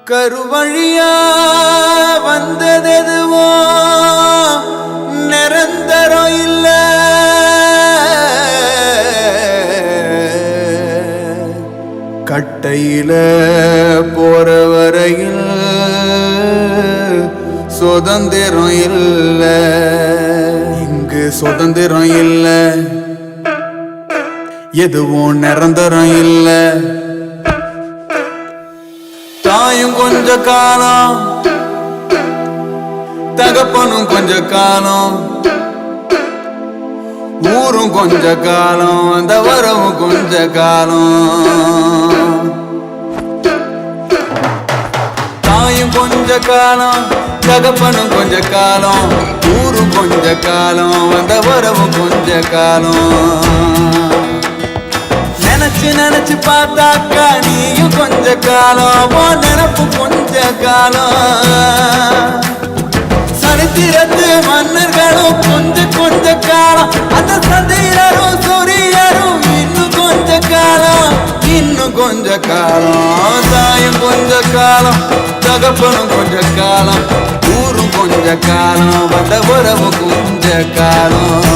கருவழியா வந்ததெதுவோ நிரந்தரம் இல்ல, கட்டையில போற வரையில் சுதந்திரம் இல்ல, இங்கு சுதந்திரம் இல்ல, எதுவும் நிரந்தரம் இல்ல. தாயும் கொஞ்ச காலம், தகப்பனும் கொஞ்ச காலம், ஊரும் கொஞ்ச காலம், அந்த வரவும் கொஞ்ச காலம். தாயும் கொஞ்ச காலம், தகப்பனும் கொஞ்ச காலம், ஊரும் கொஞ்ச காலம், அந்த வரவும் கொஞ்ச காலம். நினைச்சு நினைச்சு பார்த்தாக்கா நீயும் கொஞ்ச காலம், நினப்பு கொஞ்ச காலம். சரித்திரத்து மன்னர்களும் கொஞ்ச கொஞ்ச காலம், அந்த சந்திரரும் சூரியரும் இன்னும் கொஞ்ச காலம், இன்னும் கொஞ்ச காலம். தாயும் கொஞ்ச காலம், தகப்பனும் கொஞ்ச காலம், ஊரும் கொஞ்ச காலம், வந்த உறவு கொஞ்ச காலம்.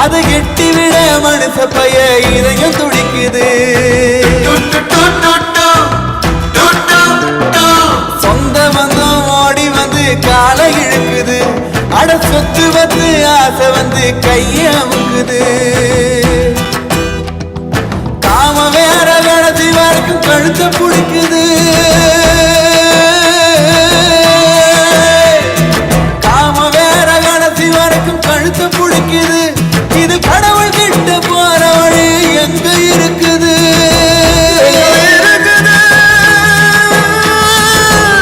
அதை எட்டி விட மனுஷ பைய இதயம் துடிக்குது. சொந்த பந்தம் ஓடி வந்து காலை இழுக்குது, அட சொத்து வந்து ஆசை வந்து கைய அமுக்குது. காம வேற கடைசி வரைக்கும் கழுத்த பிடிக்குது. காம வேற கடைசி வரைக்கும் கழுத்த பிடிக்குது. இது கடவுள் கிட்ட போற வழி எங்க இருக்குது?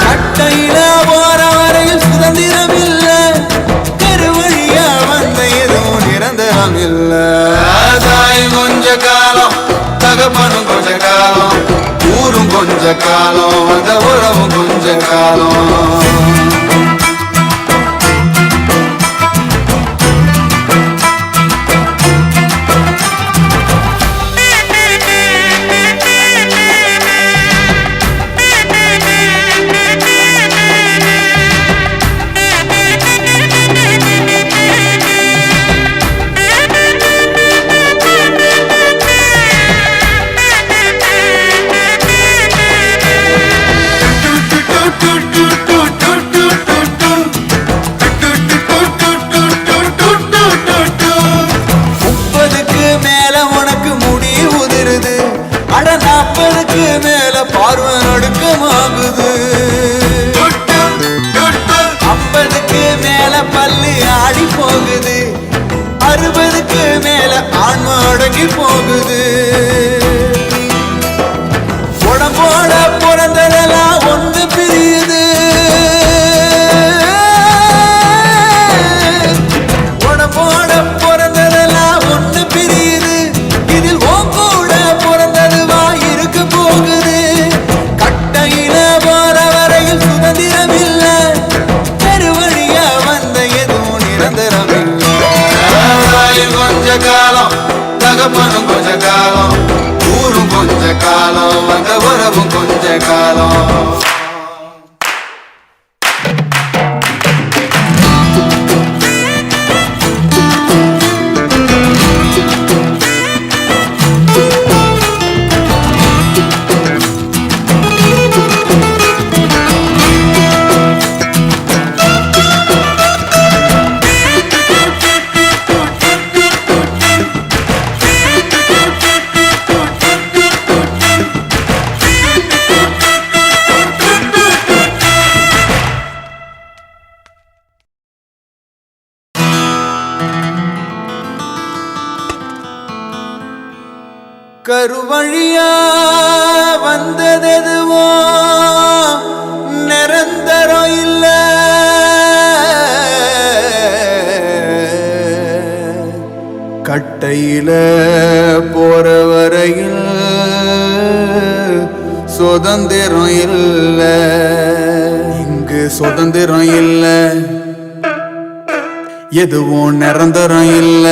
கட்டையில போற வரையில் சுதந்திரம் இல்ல, கருவழியா வந்த எதுவும் நிரந்தரம் இல்ல. தாயும் கொஞ்ச காலம், தகப்பனும் கொஞ்ச காலம், ஊரும் கொஞ்ச காலம், அந்த உறவும் கொஞ்ச காலம். மேல பார்வை நடுக்கமாகுது. 50க்கு மேல பல்லு ஆடி போகுது, 60க்கு மேல ஆன்மா அடங்கி போகுது. உடம்போட பிறந்ததெல்லாம் ஒன்று பிரியுது. உடம்போட பிறந்ததெல்லாம் ஒன்று பிரியுது. இதில் கூட பிறந்ததுவா இருக்க போகுது. கட்டையில போற வரையில் சுதந்திரம் இல்ல, பெருவழியா வந்த எதுவும் நிரந்தரம் இல்ல. கொஞ்ச காலம், தகப்பனும் கொஞ்ச காலம், ஊரும் கொஞ்ச காலம், வந்த உறவும் கொஞ்ச காலம். கருவழியா வந்ததெதுவோ நிரந்தரம் இல்ல, கட்டையில சுதந்திரம் இல்ல, இங்கு சுதந்திரம் இல்ல, எதுவும் நிரந்தரம் இல்ல.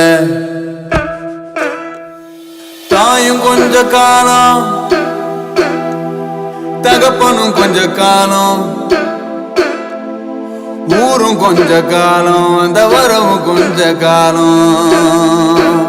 தாயும் கொஞ்ச காலம், தகப்பனும் கொஞ்ச காலம், ஊரும் கொஞ்ச காலம், அந்த வரவும் கொஞ்ச காலம்.